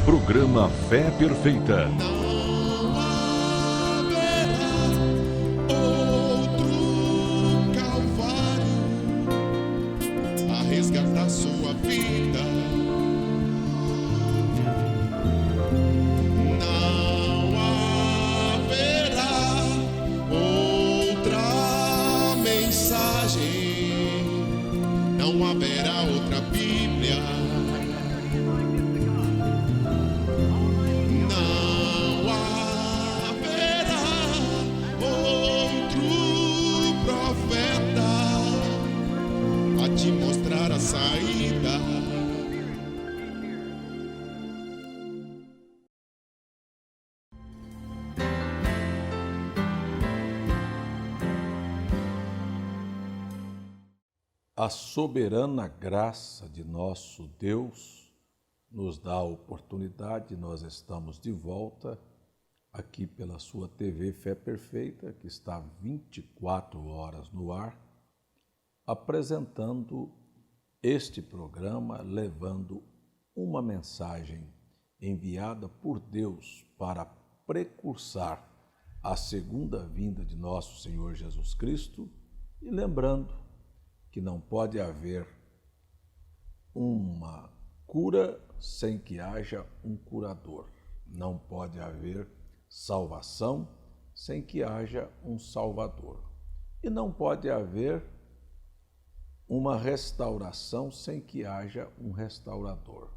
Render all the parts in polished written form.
Programa Fé Perfeita. Não haverá outro Calvário a resgatar sua vida. Não haverá outra mensagem, não haverá outra Bíblia. Não haverá outro profeta a te mostrar a saída. A soberana graça de nosso Deus nos dá a oportunidade, nós estamos de volta aqui pela sua TV Fé Perfeita, que está 24 horas no ar, apresentando este programa, levando uma mensagem enviada por Deus para precursar a segunda vinda de nosso Senhor Jesus Cristo, e lembrando que não pode haver uma cura sem que haja um curador. Não pode haver salvação sem que haja um salvador. E não pode haver uma restauração sem que haja um restaurador.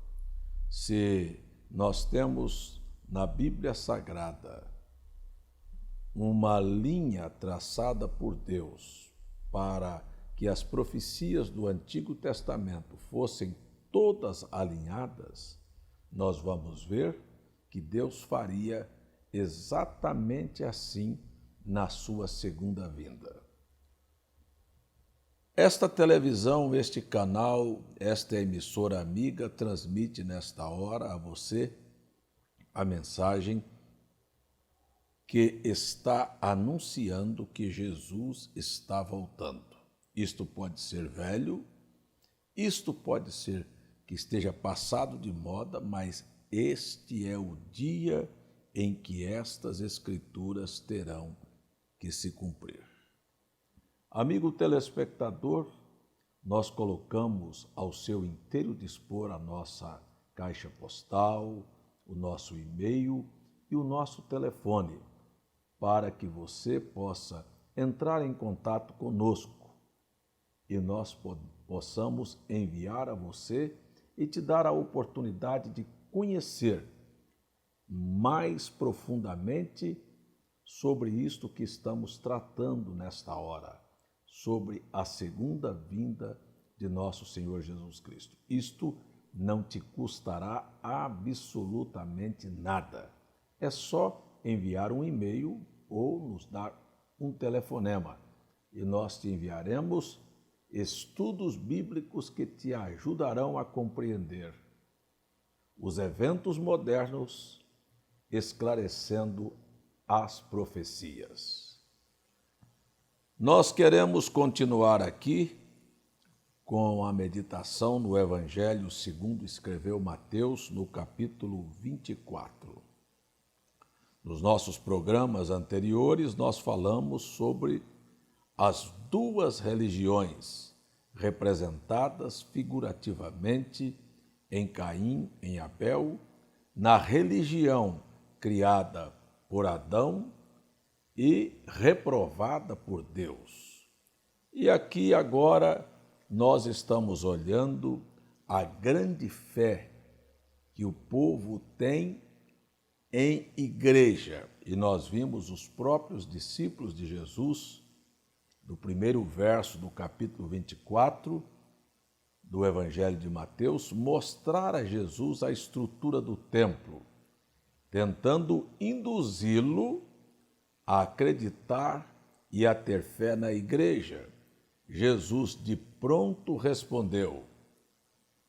Se nós temos na Bíblia Sagrada uma linha traçada por Deus para que as profecias do Antigo Testamento fossem todas alinhadas, nós vamos ver que Deus faria exatamente assim na sua segunda vinda. Esta televisão, este canal, esta emissora amiga transmite nesta hora a você a mensagem que está anunciando que Jesus está voltando. Isto pode ser velho, isto pode ser que esteja passado de moda, mas este é o dia em que estas escrituras terão que se cumprir. Amigo telespectador, nós colocamos ao seu inteiro dispor a nossa caixa postal, o nosso e-mail e o nosso telefone, para que você possa entrar em contato conosco e nós possamos enviar a você e te dar a oportunidade de conhecer mais profundamente sobre isto que estamos tratando nesta hora, sobre a segunda vinda de nosso Senhor Jesus Cristo. Isto não te custará absolutamente nada. É só enviar um e-mail ou nos dar um telefonema e nós te enviaremos estudos bíblicos que te ajudarão a compreender os eventos modernos, esclarecendo as profecias. Nós queremos continuar aqui com a meditação no Evangelho segundo escreveu Mateus, no capítulo 24. Nos nossos programas anteriores, nós falamos sobre as duas religiões representadas figurativamente em Caim, em Abel, na religião criada por Adão e reprovada por Deus. E aqui agora nós estamos olhando a grande fé que o povo tem em igreja. E nós vimos os próprios discípulos de Jesus, do primeiro verso do capítulo 24 do Evangelho de Mateus, mostrar a Jesus a estrutura do templo, tentando induzi-lo a acreditar e a ter fé na igreja. Jesus de pronto respondeu: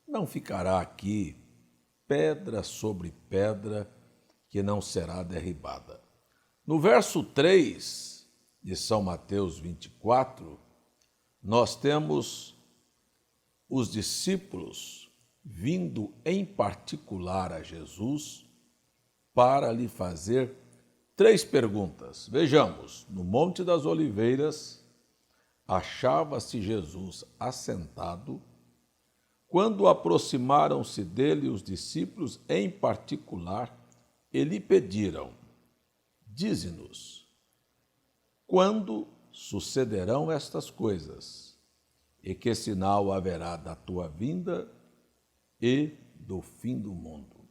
não ficará aqui pedra sobre pedra que não será derribada. No verso 3 de São Mateus 24, nós temos os discípulos vindo em particular a Jesus para lhe fazer 3 perguntas. Vejamos, no Monte das Oliveiras, achava-se Jesus assentado, quando aproximaram-se dele os discípulos em particular e lhe pediram: dize-nos, quando sucederão estas coisas? E que sinal haverá da tua vinda e do fim do mundo?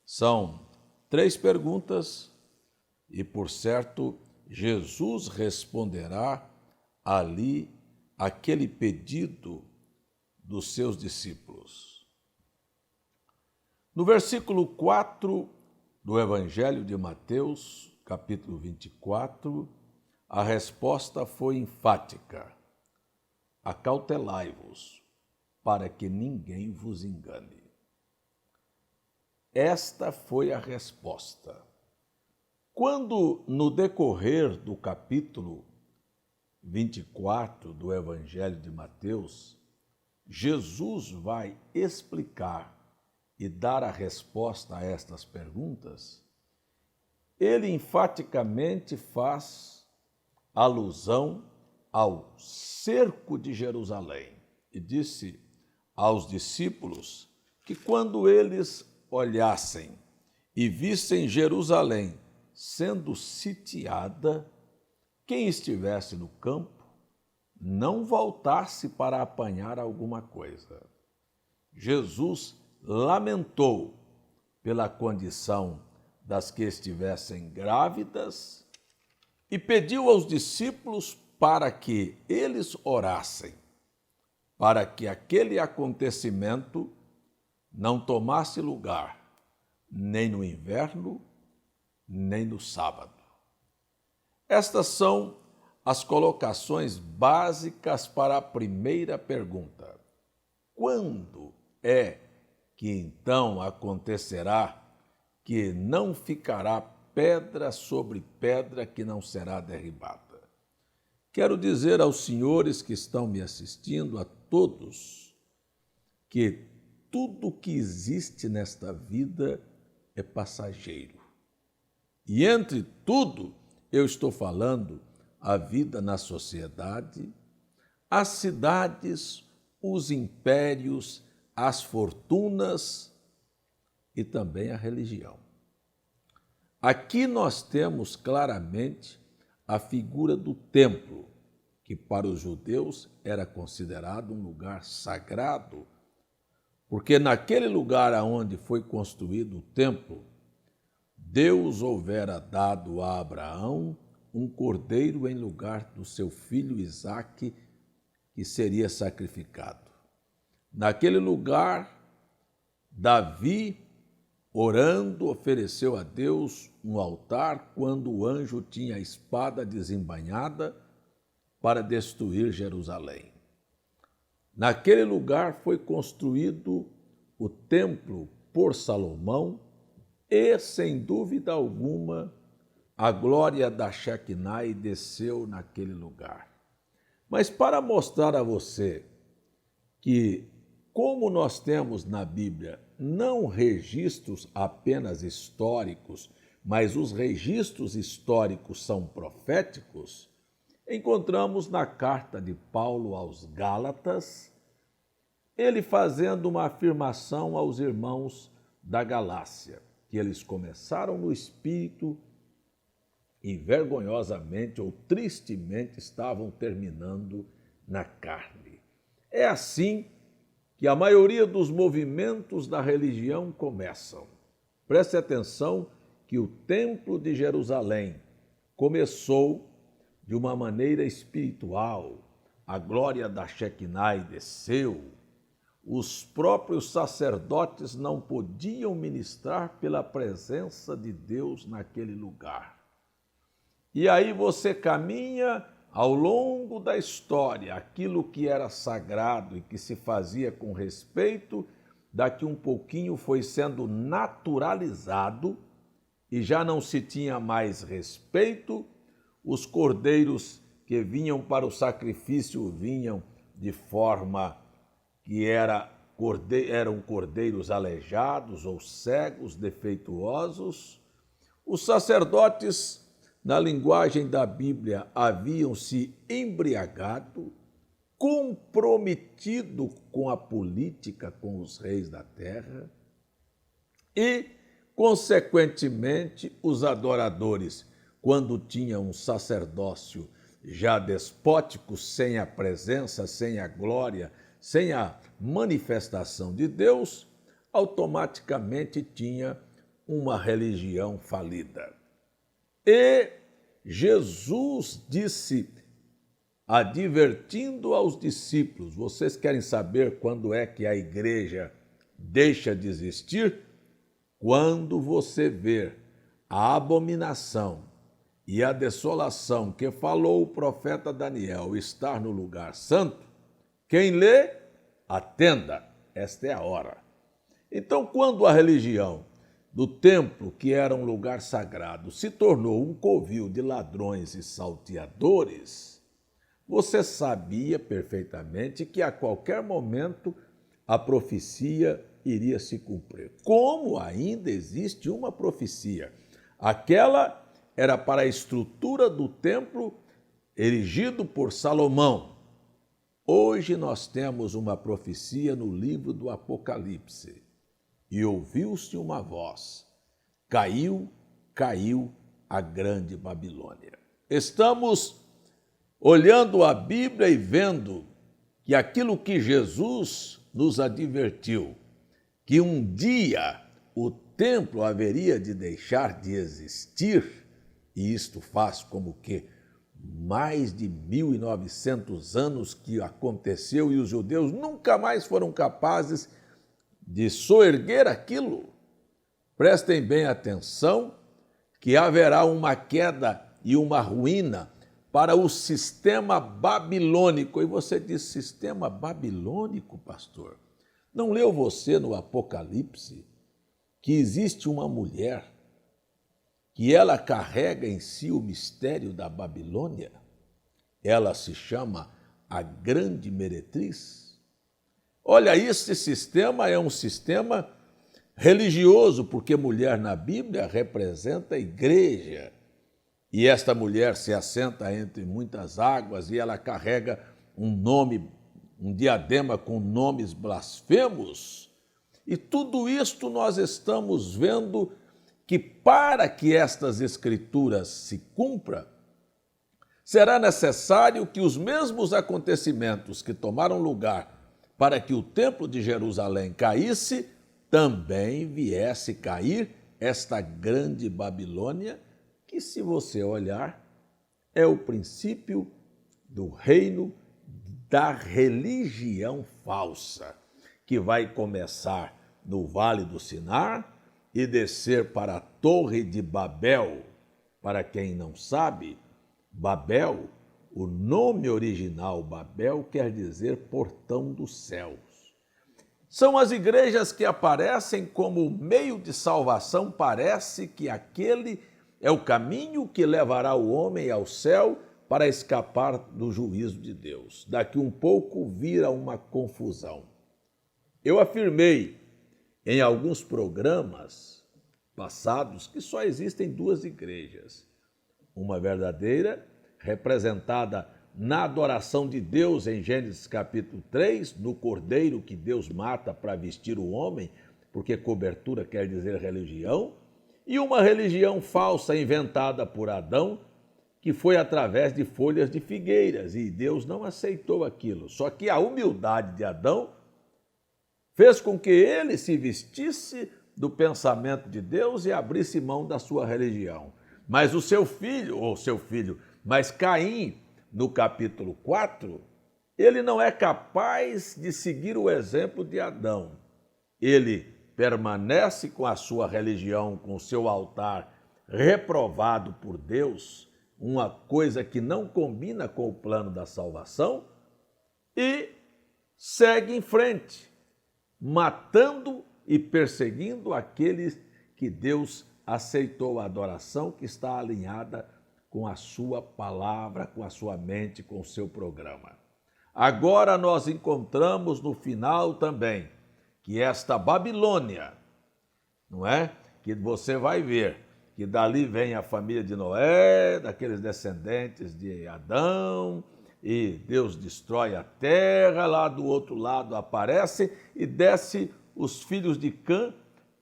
São 3 perguntas e, por certo, Jesus responderá ali aquele pedido dos seus discípulos. No versículo 4 do Evangelho de Mateus, capítulo 24, a resposta foi enfática: acautelai-vos, para que ninguém vos engane. Esta foi a resposta. Quando, no decorrer do capítulo 24 do Evangelho de Mateus, Jesus vai explicar e dar a resposta a estas perguntas, ele enfaticamente faz alusão ao cerco de Jerusalém e disse aos discípulos que quando eles olhassem e vissem Jerusalém sendo sitiada, quem estivesse no campo não voltasse para apanhar alguma coisa. Jesus lamentou pela condição das que estivessem grávidas e pediu aos discípulos para que eles orassem, para que aquele acontecimento não tomasse lugar nem no inverno, nem no sábado. Estas são as colocações básicas para a primeira pergunta. Quando é que então acontecerá que não ficará pedra sobre pedra que não será derribada? Quero dizer aos senhores que estão me assistindo, a todos, que tudo que existe nesta vida é passageiro. E entre tudo, eu estou falando a vida na sociedade, as cidades, os impérios, as fortunas e também a religião. Aqui nós temos claramente a figura do templo, que para os judeus era considerado um lugar sagrado, porque naquele lugar aonde foi construído o templo, Deus houvera dado a Abraão um cordeiro em lugar do seu filho Isaque, que seria sacrificado. Naquele lugar, Davi, orando, ofereceu a Deus um altar quando o anjo tinha a espada desembainhada para destruir Jerusalém. Naquele lugar foi construído o templo por Salomão e, sem dúvida alguma, a glória da Shekinah desceu naquele lugar. Mas para mostrar a você que, como nós temos na Bíblia não registros apenas históricos, mas os registros históricos são proféticos, encontramos na carta de Paulo aos Gálatas, ele fazendo uma afirmação aos irmãos da Galácia, que eles começaram no espírito e vergonhosamente ou tristemente estavam terminando na carne. É assim que a maioria dos movimentos da religião começam. Preste atenção que o Templo de Jerusalém começou de uma maneira espiritual, a glória da Shekinah desceu, os próprios sacerdotes não podiam ministrar pela presença de Deus naquele lugar. E aí você caminha ao longo da história, aquilo que era sagrado e que se fazia com respeito, daqui um pouquinho foi sendo naturalizado e já não se tinha mais respeito. Os cordeiros que vinham para o sacrifício vinham de forma que era eram cordeiros aleijados ou cegos, defeituosos. Os sacerdotes, na linguagem da Bíblia, haviam se embriagado, comprometido com a política, com os reis da terra, e, consequentemente, os adoradores, quando tinham um sacerdócio já despótico, sem a presença, sem a glória, sem a manifestação de Deus, automaticamente tinha uma religião falida. E Jesus disse, advertindo aos discípulos: vocês querem saber quando é que a igreja deixa de existir? Quando você ver a abominação e a desolação que falou o profeta Daniel estar no lugar santo, quem lê, atenda, esta é a hora. Então, quando a religião do templo, que era um lugar sagrado, se tornou um covil de ladrões e salteadores, você sabia perfeitamente que a qualquer momento a profecia iria se cumprir. Como ainda existe uma profecia? Aquela era para a estrutura do templo erigido por Salomão. Hoje nós temos uma profecia no livro do Apocalipse. E ouviu-se uma voz: caiu, caiu a grande Babilônia. Estamos olhando a Bíblia e vendo que aquilo que Jesus nos advertiu, que um dia o templo haveria de deixar de existir, e isto faz como que mais de 1.900 anos que aconteceu e os judeus nunca mais foram capazes de soerguer aquilo. Prestem bem atenção que haverá uma queda e uma ruína para o sistema babilônico. E você diz, sistema babilônico, pastor? Não leu você no Apocalipse que existe uma mulher que ela carrega em si o mistério da Babilônia? Ela se chama a Grande Meretriz. Olha, esse sistema é um sistema religioso, porque mulher na Bíblia representa a igreja. E esta mulher se assenta entre muitas águas e ela carrega um nome, um diadema com nomes blasfemos. E tudo isto nós estamos vendo que para que estas escrituras se cumpram, será necessário que os mesmos acontecimentos que tomaram lugar para que o templo de Jerusalém caísse, também viesse cair esta grande Babilônia, que, se você olhar, é o princípio do reino da religião falsa, que vai começar no Vale do Sinar e descer para a Torre de Babel. Para quem não sabe, Babel, o nome original Babel quer dizer portão dos céus. São as igrejas que aparecem como meio de salvação, parece que aquele é o caminho que levará o homem ao céu para escapar do juízo de Deus. Daqui um pouco vira uma confusão. Eu afirmei em alguns programas passados que só existem duas igrejas. Uma verdadeira, representada na adoração de Deus em Gênesis capítulo 3, no cordeiro que Deus mata para vestir o homem, porque cobertura quer dizer religião, e uma religião falsa inventada por Adão, que foi através de folhas de figueiras, e Deus não aceitou aquilo. Só que a humildade de Adão fez com que ele se vestisse do pensamento de Deus e abrisse mão da sua religião. Mas mas Caim, no capítulo 4, ele não é capaz de seguir o exemplo de Adão. Ele permanece com a sua religião, com o seu altar reprovado por Deus, uma coisa que não combina com o plano da salvação, e segue em frente, matando e perseguindo aqueles que Deus aceitou a adoração, que está alinhada com a sua palavra, com a sua mente, com o seu programa. Agora nós encontramos no final também que esta Babilônia, não é? Que você vai ver que dali vem a família de Noé, daqueles descendentes de Adão, e Deus destrói a terra, lá do outro lado aparece e desce os filhos de Cã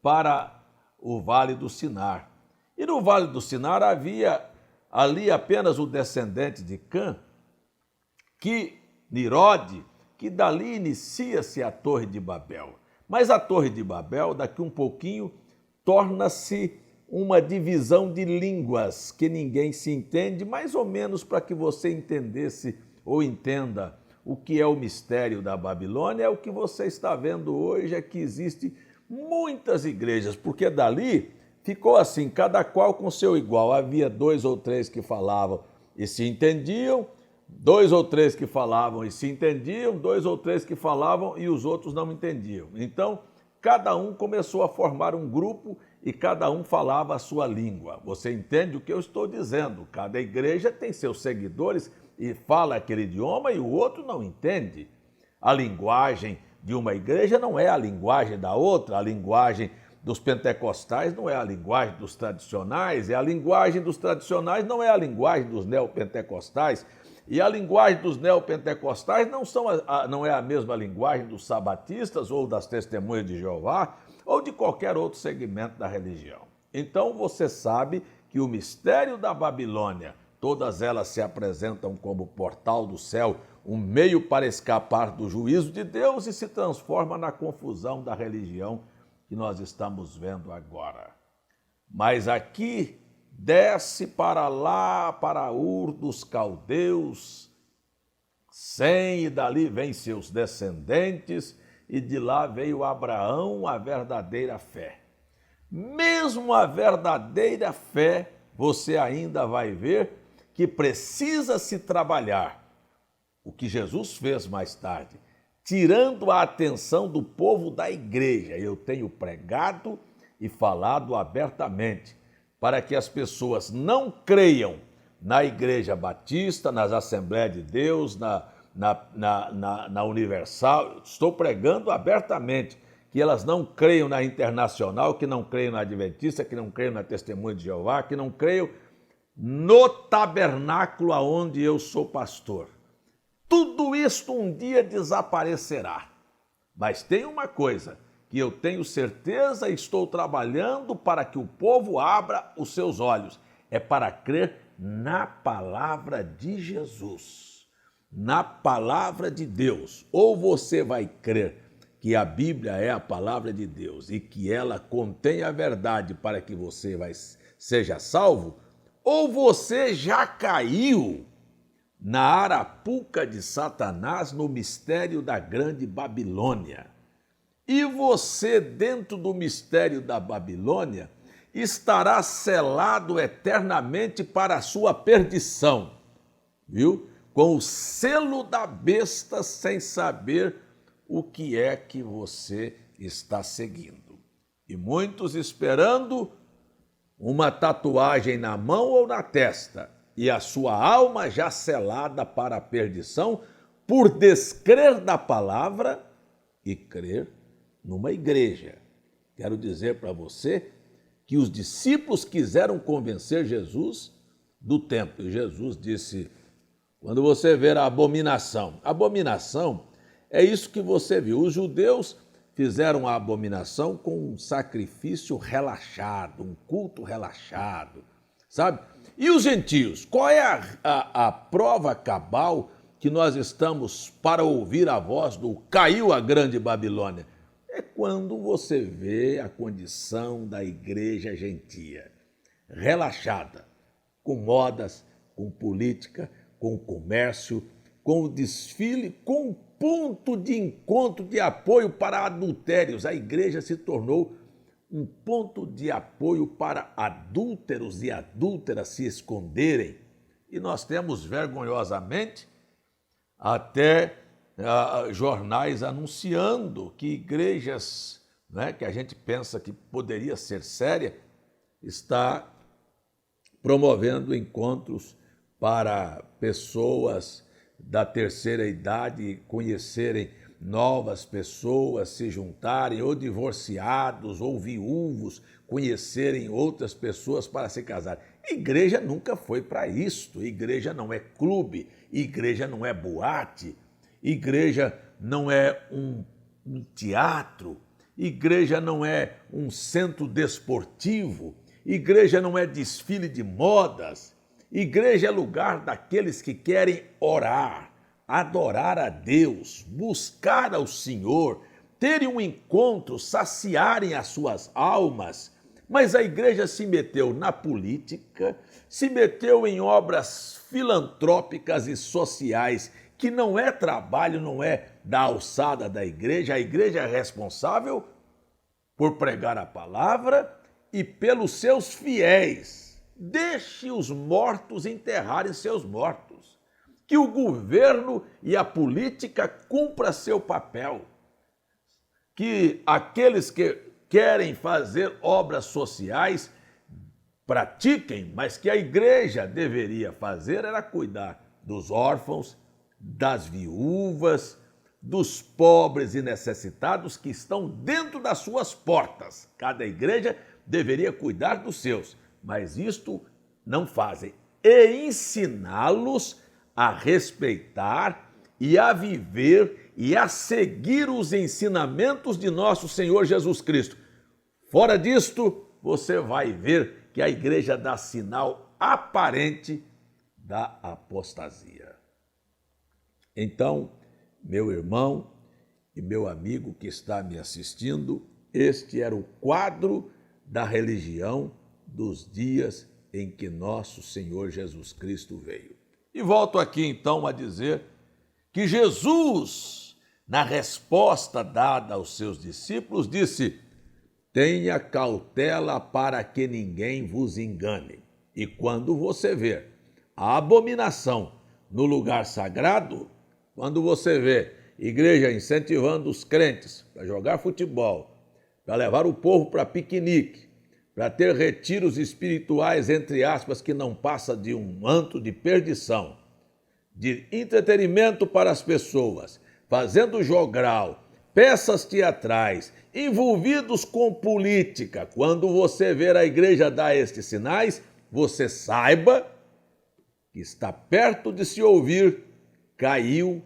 para o Vale do Sinar. E no Vale do Sinar havia ali apenas o descendente de Cã, que Nirode, que dali inicia-se a Torre de Babel. Mas a Torre de Babel, daqui um pouquinho, torna-se uma divisão de línguas que ninguém se entende, mais ou menos para que você entendesse ou entenda o que é o mistério da Babilônia. É o que você está vendo hoje, é que existe muitas igrejas, porque dali ficou assim, cada qual com seu igual. Havia 2 ou 3 que falavam e se entendiam, 2 ou 3 que falavam e se entendiam, 2 ou 3 que falavam e os outros não entendiam. Então, cada um começou a formar um grupo e cada um falava a sua língua. Você entende o que eu estou dizendo? Cada igreja tem seus seguidores e fala aquele idioma e o outro não entende. A linguagem de uma igreja não é a linguagem da outra, a linguagem dos pentecostais não é a linguagem dos tradicionais, e a linguagem dos tradicionais não é a linguagem dos neopentecostais, e a linguagem dos neopentecostais não é a mesma linguagem dos sabatistas ou das testemunhas de Jeová ou de qualquer outro segmento da religião. Então você sabe que o mistério da Babilônia, todas elas se apresentam como portal do céu, um meio para escapar do juízo de Deus, e se transforma na confusão da religião que nós estamos vendo agora. Mas aqui desce para lá, para Ur dos Caldeus, Sem, e dali vem seus descendentes, e de lá veio Abraão, a verdadeira fé. Mesmo a verdadeira fé, você ainda vai ver que precisa se trabalhar. O que Jesus fez mais tarde, tirando a atenção do povo da igreja. Eu tenho pregado e falado abertamente para que as pessoas não creiam na Igreja Batista, nas Assembleias de Deus, na Universal. Estou pregando abertamente que elas não creiam na Internacional, que não creiam na Adventista, que não creiam na Testemunha de Jeová, que não creiam no tabernáculo aonde eu sou pastor. Tudo isso um dia desaparecerá. Mas tem uma coisa que eu tenho certeza e estou trabalhando para que o povo abra os seus olhos. É para crer na palavra de Jesus, na palavra de Deus. Ou você vai crer que a Bíblia é a palavra de Deus e que ela contém a verdade para que você seja salvo, ou você já caiu na arapuca de Satanás, no mistério da grande Babilônia. E você, dentro do mistério da Babilônia, estará selado eternamente para a sua perdição, viu? Com o selo da besta, sem saber o que é que você está seguindo. E muitos esperando uma tatuagem na mão ou na testa, e a sua alma já selada para a perdição por descrer da palavra e crer numa igreja. Quero dizer para você que os discípulos quiseram convencer Jesus do templo. E Jesus disse, quando você ver a abominação é isso que você viu. Os judeus fizeram a abominação com um sacrifício relaxado, um culto relaxado, sabe? E os gentios? Qual é a prova cabal que nós estamos para ouvir a voz do caiu a grande Babilônia? É quando você vê a condição da igreja gentia, relaxada, com modas, com política, com comércio, com o desfile, com ponto de encontro, de apoio para adultérios. A igreja se tornou um ponto de apoio para adúlteros e adúlteras se esconderem. E nós temos, vergonhosamente, até jornais anunciando que igrejas, né, que a gente pensa que poderia ser séria, está promovendo encontros para pessoas da terceira idade conhecerem novas pessoas se juntarem, ou divorciados, ou viúvos, conhecerem outras pessoas para se casarem. Igreja nunca foi para isto. Igreja não é clube, igreja não é boate, igreja não é um teatro, igreja não é um centro desportivo, igreja não é desfile de modas. Igreja é lugar daqueles que querem orar, adorar a Deus, buscar ao Senhor, terem um encontro, saciarem as suas almas. Mas a igreja se meteu na política, se meteu em obras filantrópicas e sociais, que não é trabalho, não é da alçada da igreja. A igreja é responsável por pregar a palavra e pelos seus fiéis. Deixe os mortos enterrarem seus mortos. Que o governo e a política cumpram seu papel. Que aqueles que querem fazer obras sociais pratiquem, mas que a igreja deveria fazer era cuidar dos órfãos, das viúvas, dos pobres e necessitados que estão dentro das suas portas. Cada igreja deveria cuidar dos seus, mas isto não fazem. E ensiná-los a respeitar e a viver e a seguir os ensinamentos de nosso Senhor Jesus Cristo. Fora disto, você vai ver que a igreja dá sinal aparente da apostasia. Então, meu irmão e meu amigo que está me assistindo, este era o quadro da religião dos dias em que nosso Senhor Jesus Cristo veio. E volto aqui então a dizer que Jesus, na resposta dada aos seus discípulos, disse: tenha cautela para que ninguém vos engane. E quando você ver a abominação no lugar sagrado, quando você vê igreja incentivando os crentes para jogar futebol, para levar o povo para piquenique, para ter retiros espirituais, entre aspas, que não passa de um manto de perdição, de entretenimento para as pessoas, fazendo jogral, peças teatrais, envolvidos com política. Quando você ver a igreja dar estes sinais, você saiba que está perto de se ouvir: caiu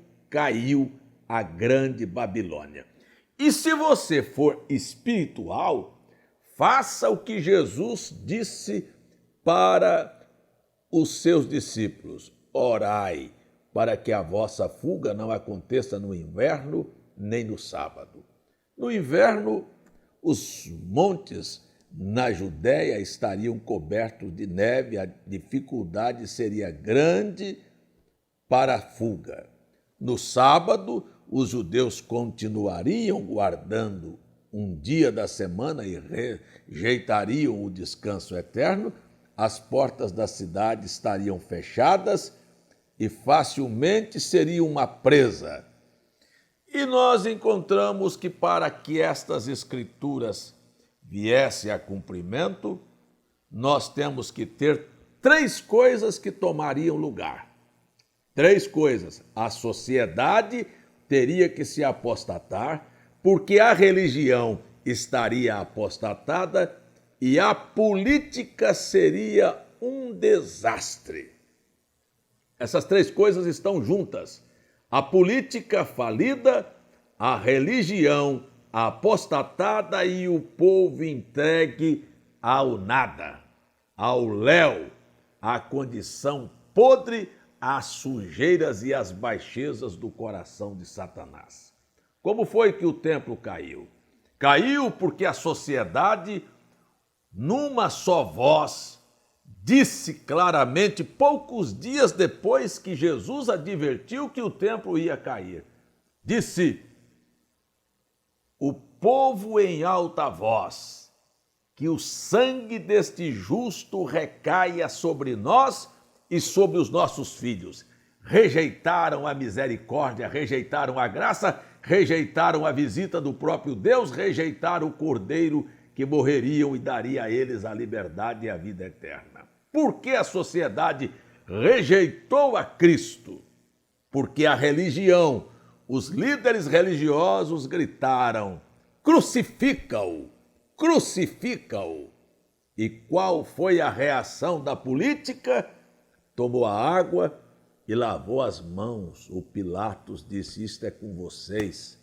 a grande Babilônia. E se você for espiritual, faça o que Jesus disse para os seus discípulos: orai, para que a vossa fuga não aconteça no inverno nem no sábado. No inverno, os montes na Judéia estariam cobertos de neve, a dificuldade seria grande para a fuga. No sábado, os judeus continuariam guardando um dia da semana e rejeitariam o descanso eterno. As portas da cidade estariam fechadas e facilmente seria uma presa. E nós encontramos que para que estas escrituras viessem a cumprimento, nós temos que ter 3 coisas que tomariam lugar. 3 coisas. A sociedade teria que se apostatar, porque a religião estaria apostatada e a política seria um desastre. Essas 3 coisas estão juntas. A política falida, a religião apostatada e o povo entregue ao nada, ao léu, à condição podre, às sujeiras e às baixezas do coração de Satanás. Como foi que o templo caiu? Caiu porque a sociedade, numa só voz, disse claramente, poucos dias depois que Jesus advertiu que o templo ia cair. Disse: o povo em alta voz, que o sangue deste justo recaia sobre nós e sobre os nossos filhos. Rejeitaram a misericórdia, rejeitaram a graça, rejeitaram a visita do próprio Deus, rejeitaram o Cordeiro que morreriam e daria a eles a liberdade e a vida eterna. Por que a sociedade rejeitou a Cristo? Porque a religião, os líderes religiosos gritaram: crucifica-o, crucifica-o. E qual foi a reação da política? Tomou a água e lavou as mãos. O Pilatos disse: isto é com vocês.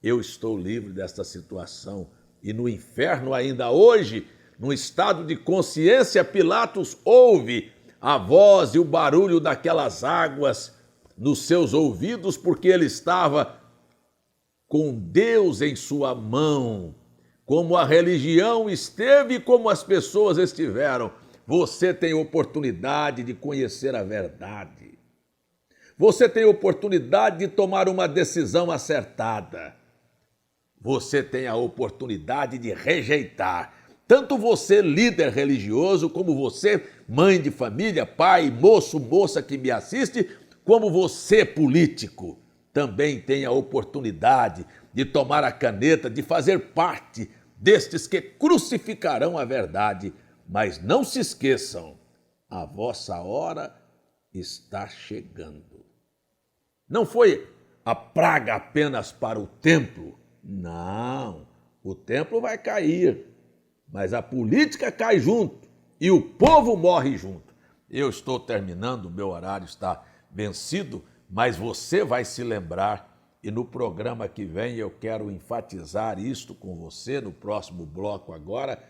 Eu estou livre desta situação. E no inferno ainda hoje, no estado de consciência, Pilatos ouve a voz e o barulho daquelas águas nos seus ouvidos, porque ele estava com Deus em sua mão. Como a religião esteve e como as pessoas estiveram, você tem oportunidade de conhecer a verdade. Você tem oportunidade de tomar uma decisão acertada. Você tem a oportunidade de rejeitar. Tanto você, líder religioso, como você, mãe de família, pai, moço, moça que me assiste, como você, político, também tem a oportunidade de tomar a caneta, de fazer parte destes que crucificarão a verdade. Mas não se esqueçam, a vossa hora está chegando. Não foi a praga apenas para o templo. Não, o templo vai cair, mas a política cai junto e o povo morre junto. Eu estou terminando, o meu horário está vencido, mas você vai se lembrar e no programa que vem eu quero enfatizar isto com você, no próximo bloco agora,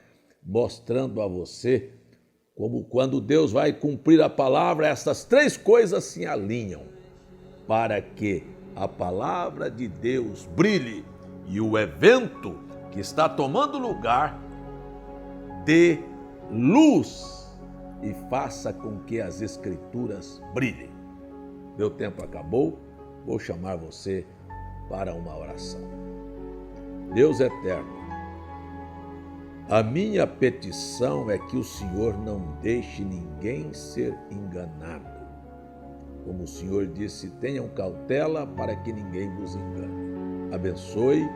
mostrando a você como quando Deus vai cumprir a palavra, essas três coisas se alinham para que a palavra de Deus brilhe e o evento que está tomando lugar dê luz e faça com que as Escrituras brilhem. Meu tempo acabou, vou chamar você para uma oração. Deus eterno, a minha petição é que o Senhor não deixe ninguém ser enganado. Como o Senhor disse, tenham cautela para que ninguém vos engane. Abençoe,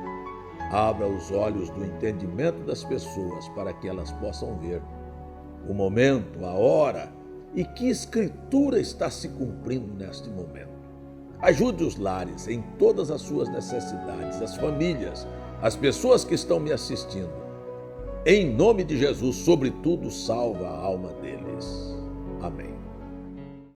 abra os olhos do entendimento das pessoas para que elas possam ver o momento, a hora e que escritura está se cumprindo neste momento. Ajude os lares em todas as suas necessidades, as famílias, as pessoas que estão me assistindo. Em nome de Jesus, sobretudo, salva a alma deles. Amém.